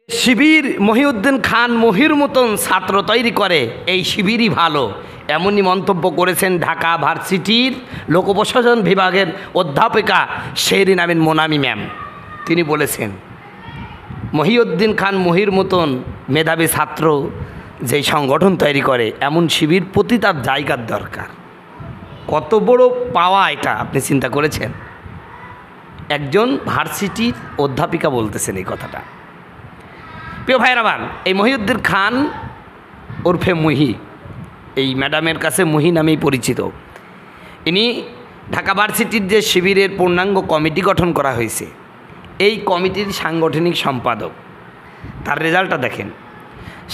শিবির মহিউদ্দিন খান মহির মতন ছাত্র তৈরি করে, এই শিবিরই ভালো, এমনই মন্তব্য করেছেন ঢাকা ভার্সিটির লোক প্রশাসন বিভাগের অধ্যাপিকা শেরিন আমিন মোনামি ম্যাম। তিনি বলেছেন মহিউদ্দিন খান মহির মতন মেধাবী ছাত্র যেই সংগঠন তৈরি করে এমন শিবির প্রতি তার জায়গার দরকার। কত বড় পাওয়া এটা আপনি চিন্তা করেছেন? একজন ভার্সিটির অধ্যাপিকা বলতেছেন এই কথাটা। প্রিয় ভাইয়ের আমার, এই মহিউদ্দিন খান ওরফে মুহি, এই ম্যাডামের কাছে মুহি নামেই পরিচিত, ইনি ঢাকা ভার্সিটির যে শিবিরের পূর্ণাঙ্গ কমিটি গঠন করা হয়েছে এই কমিটির সাংগঠনিক সম্পাদক। তার রেজাল্টটা দেখেন।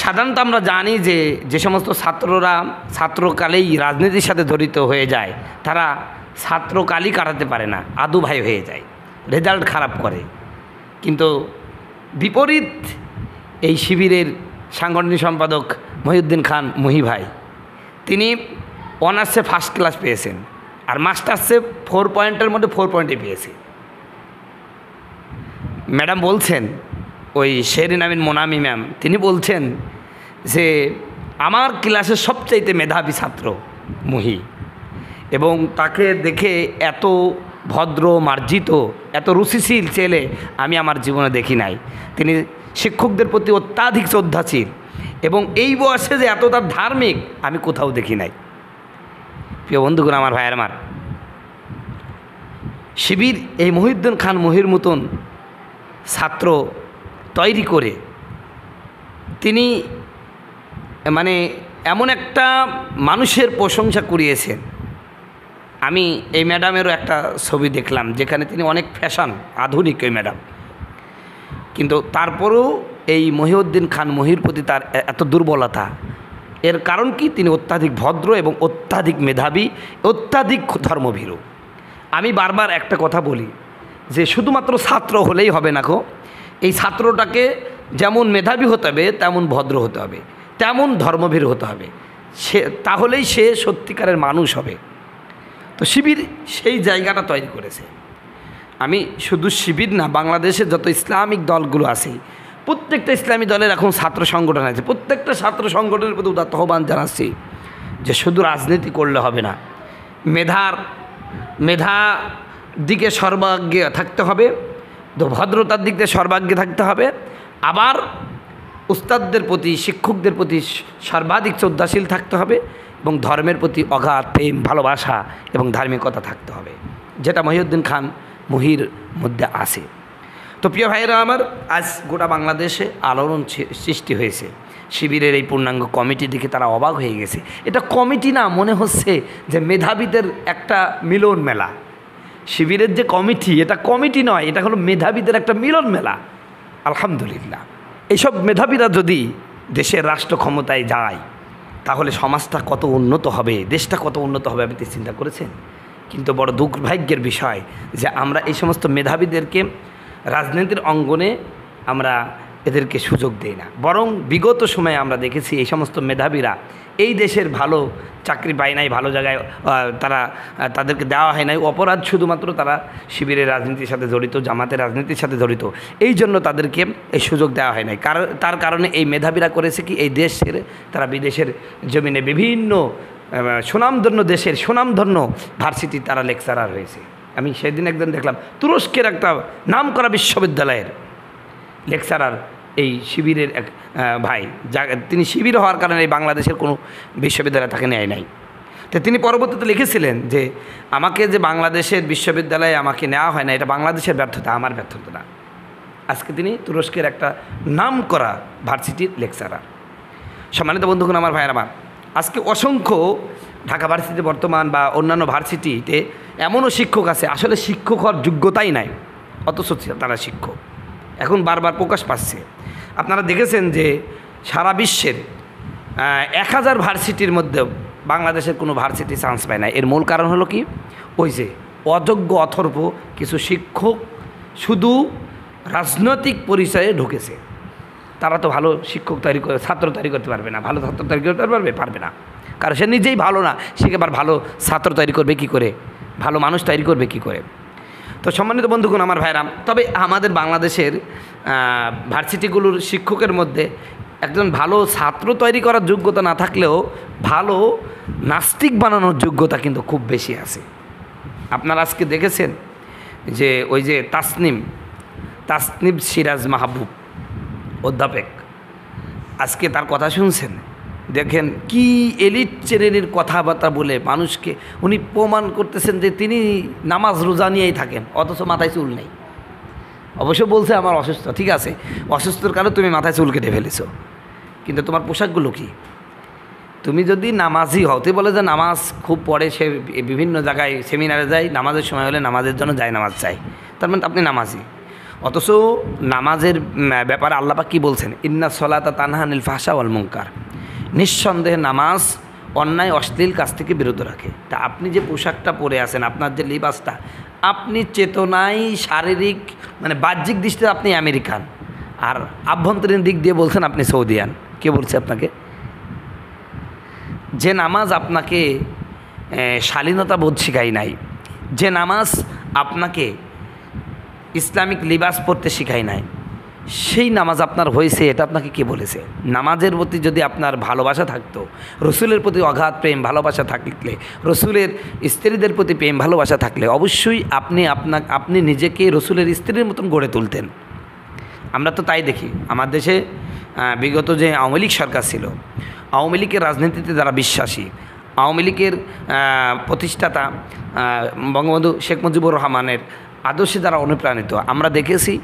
সাধারণত আমরা জানি যে যে সমস্ত ছাত্ররা ছাত্রকালেই রাজনীতির সাথে জড়িত হয়ে যায় তারা ছাত্রকালই কাটাতে পারে না, আদু ভাই হয়ে যায়, রেজাল্ট খারাপ করে। কিন্তু বিপরীত এই শিবিরের সাংগঠনিক সম্পাদক মহিউদ্দিন খান মুহি ভাই, তিনি অনার্সে ফার্স্ট ক্লাস পেয়েছেন আর মাস্টার্সে 4 পয়েন্টের মধ্যে 4 পয়েন্টে পেয়েছে। ম্যাডাম বলছেন, ওই শেরিন আমিন মোনামি ম্যাম, তিনি বলছেন যে আমার ক্লাসের সবচাইতে মেধাবী ছাত্র মুহি, এবং তাকে দেখে এত ভদ্র মার্জিত এত রুচিশীল ছেলে আমি আমার জীবনে দেখি নাই। তিনি শিক্ষকদের প্রতি অত্যাধিক শ্রদ্ধাশীল এবং এই বয়সে যে এত তার ধার্মিক আমি কোথাও দেখি নাই। প্রিয় বন্ধুগণ, আমার ভাইয়ের আমার, শিবির এই মহিউদ্দিন খান মহির মতন ছাত্র তৈরি করে তিনি মানে এমন একটা মানুষের প্রশংসা কুড়িয়েছেন। আমি এই ম্যাডামেরও একটা ছবি দেখলাম যেখানে তিনি অনেক ফ্যাশন আধুনিক ওই ম্যাডাম, কিন্তু তারপরেও এই মহিউদ্দিন খান মহির প্রতি তার এত দুর্বলতা। এর কারণ কি? তিনি অত্যাধিক ভদ্র এবং অত্যাধিক মেধাবী, অত্যাধিক ধর্মভীরু। আমি বারবার একটা কথা বলি যে শুধুমাত্র ছাত্র হলেই হবে না গো, এই ছাত্রটাকে যেমন মেধাবী হতে হবে তেমন ভদ্র হতে হবে, তেমন ধর্মভীর হতে হবে, তাহলেই সে সত্যিকারের মানুষ হবে। তো শিবির সেই জায়গাটা তৈরি করেছে। আমি শুধু শিবির না, বাংলাদেশের যত ইসলামিক দলগুলো আছে প্রত্যেকটা ইসলামী দলের এখন ছাত্র সংগঠন আছে, প্রত্যেকটা ছাত্র সংগঠনের প্রতি উদাত্ত আহ্বান জানাচ্ছি যে শুধু রাজনীতি করলে হবে না, মেধা দিকে সর্বাগ্রে থাকতে হবে, তো ভদ্রতার দিক দিয়ে সর্বাগ্রে থাকতে হবে, আবার উস্তাদদের প্রতি শিক্ষকদের প্রতি সর্বাধিক শ্রদ্ধাশীল থাকতে হবে এবং ধর্মের প্রতি অগাধ প্রেম ভালোবাসা এবং ধার্মিকতা থাকতে হবে, যেটা মহিউদ্দিন খান মুহির মধ্যে আছে। তো প্রিয় ভাইয়েরা আমার, আজ গোটা বাংলাদেশে আলোড়ন সৃষ্টি হয়েছে। শিবিরের এই পূর্ণাঙ্গ কমিটি দেখে তারা অবাক হয়ে গেছে। এটা কমিটি না, মনে হচ্ছে যে মেধাবীদের একটা মিলন মেলা। শিবিরের যে কমিটি, এটা কমিটি নয়, এটা হলো মেধাবীদের একটা মিলন মেলা। আলহামদুলিল্লাহ, এইসব মেধাবীরা যদি দেশের রাষ্ট্র ক্ষমতায় যায় তাহলে সমাজটা কত উন্নত হবে, দেশটা কত উন্নত হবে, আপনি চিন্তা করেছেন? কিন্তু বড় দুর্ভাগ্যের বিষয় যে আমরা এই সমস্ত মেধাবীদেরকে রাজনীতির অঙ্গনে আমরা এদেরকে সুযোগ দেই না, বরং বিগত সময়ে আমরা দেখেছি এই সমস্ত মেধাবীরা এই দেশের ভালো চাকরি পায় নাই, ভালো জায়গায় তাদেরকে দেওয়া হয় নাই। অপরাধ শুধুমাত্র তারা শিবিরের রাজনীতির সাথে জড়িত, জামাতের রাজনীতির সাথে জড়িত, এই জন্য তাদেরকে এই সুযোগ দেওয়া হয় নাই। তার কারণে এই মেধাবীরা করেছে কি, এই দেশ ছেড়ে তারা বিদেশের জমিনে বিভিন্ন সুনামধন্য দেশের সুনামধন্য ভার্সিটি তারা লেকচারার হয়েছে। আমি সেদিন একদিন দেখলাম তুরস্কের একটা নামকরা বিশ্ববিদ্যালয়ের লেকচারার এই শিবিরের এক ভাই, তিনি শিবির হওয়ার কারণে এই বাংলাদেশের কোনো বিশ্ববিদ্যালয় তাকে নেয় নাই। তো তিনি পরবর্তীতে লিখেছিলেন যে আমাকে যে বাংলাদেশের বিশ্ববিদ্যালয়ে আমাকে নেওয়া হয় না, এটা বাংলাদেশের ব্যর্থতা, আমার ব্যর্থতা না। আজকে তিনি তুরস্কের একটা নামকরা ভার্সিটির লেকচারার। সম্মানিত বন্ধুগণ, আমার ভাইয়ের আমার, আজকে অসংখ্য ঢাকা ভার্সিটি বর্তমান বা অন্যান্য ভার্সিটিতে এমনও শিক্ষক আছে আসলে শিক্ষক হওয়ার যোগ্যতাই নাই, অথচ তারা শিক্ষক। এখন বারবার প্রকাশ পাচ্ছে। আপনারা দেখেছেন যে সারা বিশ্বের 1000 ভার্সিটির মধ্যে বাংলাদেশের কোনো ভার্সিটি চান্স পায় না। এর মূল কারণ হলো কি, ওই যে অযোগ্য অথর্ব কিছু শিক্ষক শুধু রাজনৈতিক পরিচয়ে ঢুকেছে। তারা তো ভালো শিক্ষক তৈরি করে ছাত্র তৈরি করতে পারবে না, ভালো ছাত্র তৈরি করতে পারবে না, কারণ সে নিজেই ভালো না, সে এবার ভালো ছাত্র তৈরি করবে কি করে, ভালো মানুষ তৈরি করবে কি করে। তো সম্মানিত বন্ধুগণ, আমার ভাইরা, তবে আমাদের বাংলাদেশের ভার্সিটিগুলোর শিক্ষকের মধ্যে একজন ভালো ছাত্র তৈরি করার যোগ্যতা না থাকলেও ভালো নাস্তিক বানানোর যোগ্যতা কিন্তু খুব বেশি আছে। আপনারা আজকে দেখেছেন যে ওই যে তাসনিম সিরাজ মাহবুব অধ্যাপক, আজকে তার কথা শুনছেন, দেখেন কি এলিট শ্রেণীর কথাবার্তা বলে মানুষকে উনি প্রমাণ করতেছেন যে তিনি নামাজ রোজা নিয়েই থাকেন, অথচ মাথায় চুল নেই। অবশ্য বলছে আমার অসুস্থ, ঠিক আছে, অসুস্থর কারণে তুমি মাথায় চুল কেটে ফেলেছো, কিন্তু তোমার পোশাকগুলো কি? তুমি যদি নামাজি হও, তুই বলে যে নামাজ খুব পড়ে, সে বিভিন্ন জায়গায় সেমিনারে যায়, নামাজের সময় হলে নামাজের জন্য যায়, নামাজ চাই, তার মানে আপনি নামাজি। অথচ নামাজের ব্যাপারে আল্লাহ পাক কী বলছেন? ইন্না সলাতা তানহা আনিল ফাহশা ওয়াল মুনকার, নিঃসন্দেহে নামাজ অন্যায় অশ্লীল কাজ থেকে বিরত রাখে। তা আপনি যে পোশাকটা পরে আছেন, আপনার যে লিবাসটা, আপনি চেতনায় শারীরিক মানে বাহ্যিক দৃষ্টিতে আপনি আমেরিকান, আর আভ্যন্তরীণ দিক দিয়ে বলছেন আপনি সৌদিয়ান। কে বলছে আপনাকে? যে নামাজ আপনাকে শালীনতা বোধ শিখায় নাই, যে নামাজ আপনাকে ইসলামিক লিবাস পরতে শিখায় নাই, সেই নামাজ আপনার হয়েছে, এটা আপনাকে কে বলেছে? নামাজের প্রতি যদি আপনার ভালোবাসা থাকতো, রসুলের প্রতি অগাধ প্রেম ভালোবাসা থাকলে, রসুলের স্ত্রীদের প্রতি প্রেম ভালোবাসা থাকলে অবশ্যই আপনি নিজেকে রসুলের স্ত্রীর মতন গড়ে তুলতেন। আমরা তো তাই দেখি আমার দেশে বিগত যে আওয়ামী লীগ সরকার ছিল, আওয়ামী লীগের রাজনীতিতে যারা বিশ্বাসী, আওয়ামী লীগের প্রতিষ্ঠাতা বঙ্গবন্ধু শেখ মুজিবুর রহমানের আদর্শে যারা অনুপ্রাণিত, আমরা দেখেছি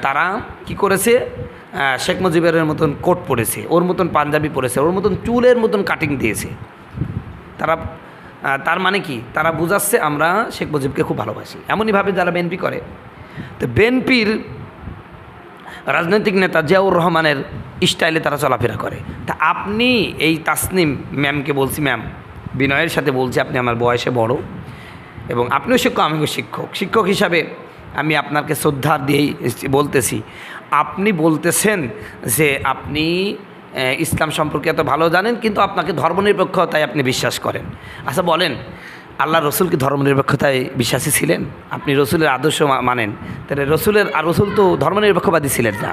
তারা কি করেছে, শেখ মুজিবের মতন কোট পরেছে, ওর মতন পাঞ্জাবি পরেছে, ওর মতন চুলের মতন কাটিং দিয়েছে। তার মানে কি? তারা বুঝাচ্ছে আমরা শেখ মুজিবকে খুব ভালোবাসি। এমনইভাবে যারা বিএনপি করে, তো বিএনপির রাজনৈতিক নেতা জিয়াউর রহমানের স্টাইলে তারা চলাফেরা করে। তা আপনি এই তাসনিম ম্যামকে বলছি, ম্যাম বিনয়ের সাথে বলছি, আপনি আমার বয়সে বড় এবং আপনিও শিক্ষক, আমিও শিক্ষক হিসাবে আমি আপনাকে শ্রদ্ধা দিয়েই বলতেছি। আপনি বলতেছেন যে আপনি ইসলাম সম্পর্কে এত ভালো জানেন, কিন্তু আপনাকে ধর্মনিরপেক্ষতায় আপনি বিশ্বাস করেন। আচ্ছা বলেন, আল্লাহ রসুল কি ধর্মনিরপেক্ষতায় বিশ্বাসী ছিলেন? আপনি রসুলের আদর্শ মানেন, তাহলে রসুল তো ধর্মনিরপেক্ষবাদী ছিলেন না।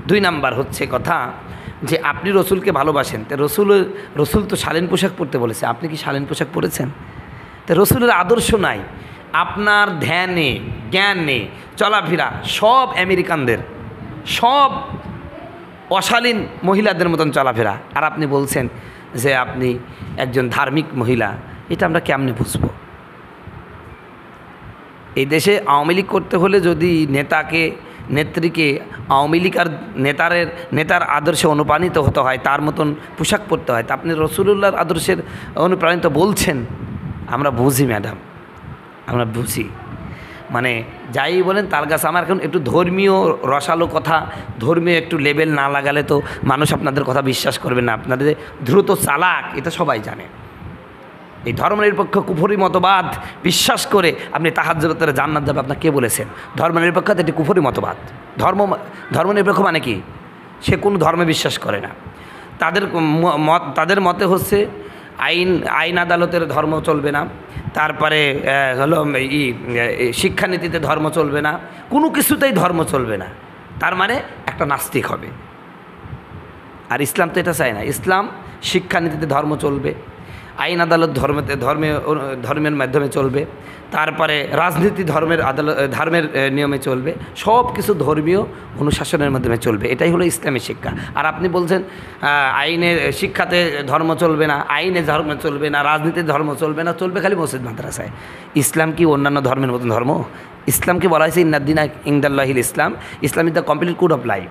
2 নাম্বার হচ্ছে কথা যে আপনি রসুলকে ভালোবাসেন, তো রসুল তো শালীন পোশাক পরতে বলেছে, আপনি কি শালীন পোশাক পরেছেন? তো রসুলের আদর্শ নাই, আপনার ধ্যানে জ্ঞানে চলাফেরা সব আমেরিকানদের, সব অশালীন মহিলাদের মতন চলাফেরা, আর আপনি বলছেন যে আপনি একজন ধার্মিক মহিলা। এটা আমরা কেমনে বুঝবো? এই দেশে আওয়ামী লীগ করতে হলে যদি নেত্রীকে আওয়ামী লীগ আর নেতার আদর্শে অনুপ্রাণিত হতে হয়, তার মতন পোশাক পরতে হয়, তা আপনি রসুলুল্লাহর আদর্শের অনুপ্রাণিত বলছেন। আমরা বুঝি ম্যাডাম, আমরা বুঝি, মানে যাই বলেন তার কাছে আমার এখন একটু ধর্মীয় রসালো কথা, ধর্মীয় একটু লেবেল না লাগালে তো মানুষ আপনাদের কথা বিশ্বাস করবে না। আপনাদের দ্রুত চালাক, এটা সবাই জানে। এই ধর্মনিরপেক্ষ কুফরি মতবাদ বিশ্বাস করে আপনি তাহাজ্জুদের জান্নাত যাবে, আপনার কে বলেছেন? ধর্মনিরপেক্ষতা এটি কুফরি মতবাদ। ধর্মনিরপেক্ষ মানে কি? সে কোনো ধর্মে বিশ্বাস করে না। তাদের মতে হচ্ছে আইন আদালতের ধর্ম চলবে না, তারপরে হলো শিক্ষানীতিতে ধর্ম চলবে না, কোনো কিছুতেই ধর্ম চলবে না। তার মানে একটা নাস্তিক হবে। আর ইসলাম তো এটা চায় না। ইসলাম শিক্ষানীতিতে ধর্ম চলবে, আইন আদালত ধর্মের মাধ্যমে চলবে, তারপরে রাজনীতি ধর্মের নিয়মে চলবে, সব কিছু ধর্মীয় অনুশাসনের মাধ্যমে চলবে। এটাই হলো ইসলামের শিক্ষা। আর আপনি বলছেন শিক্ষাতে ধর্ম চলবে না, আইনে ধর্ম চলবে না, রাজনীতির ধর্ম চলবে না, চলবে খালি মসজিদ মাদ্রাসায়। ইসলাম কি অন্যান্য ধর্মের মতন ধর্ম? ইসলামকে বলা হয়েছে ইন্নাদ্দিনা ইনদাল্লাহিল ইসলাম, Islam is the complete code of life.